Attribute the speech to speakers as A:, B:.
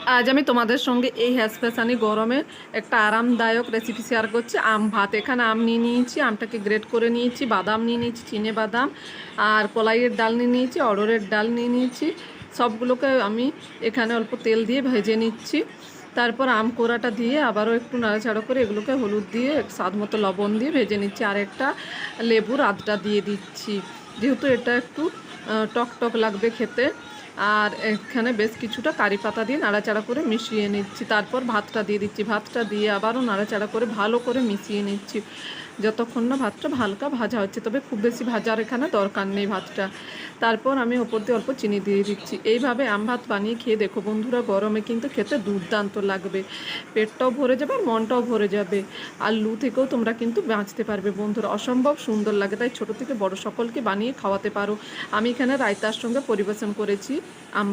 A: আজ আমি তোমাদের সঙ্গে এই হ্যাসফ্যাসানি গরমে একটা আরামদায়ক রেসিপি শেয়ার করছি। আম ভাত। এখানে আম নিয়ে নিয়েছি, আমটাকে গ্রেট করে নিয়েছি, বাদাম নিয়ে নিয়েছি, চিনে বাদাম, আর কলাইয়ের ডাল নিয়ে নিয়েছি, অড়হরের ডাল নিয়ে নিয়েছি। সবগুলোকে আমি এখানে অল্প তেল দিয়ে ভেজে নিচ্ছি। তারপর আম কোড়াটা দিয়ে আবারও একটু নাড়াচাড়া করে এগুলোকে হলুদ দিয়ে স্বাদ মতো লবণ দিয়ে ভেজে নিচ্ছি। আর একটা লেবুর আধটা দিয়ে দিচ্ছি, যেহেতু এটা একটু টক টক লাগবে খেতে। আর এখানে বেশ কিছুটা কারি পাতা দিয়ে নাড়াচাড়া করে মিশিয়ে নিচ্ছি। তারপর ভাতটা দিয়ে দিচ্ছি, ভাতটা দিয়ে আবারও নাড়াচাড়া করে ভালো করে মিশিয়ে নিচ্ছি যতক্ষণ না ভাতটা হালকা ভাজা হচ্ছে, তবে খুব বেশি ভাজার এখানে দরকার নেই ভাতটা। তারপর আমি ওপর দিয়ে অল্প চিনি দিয়ে দিচ্ছি। এইভাবে আম ভাত বানিয়ে খেয়ে দেখো বন্ধুরা, গরমে কিন্তু খেতে দুর্দান্ত লাগবে, পেটটাও ভরে যাবে আর মনটাও ভরে যাবে। আর লু থেকেও তোমরা কিন্তু বাঁচতে পারবে বন্ধুরা, অসম্ভব সুন্দর লাগে। তাই ছোটো থেকে বড় সকলকে বানিয়ে খাওয়াতে পারো। আমি এখানে রায়তার সঙ্গে পরিবেশন করেছি আম ভাত।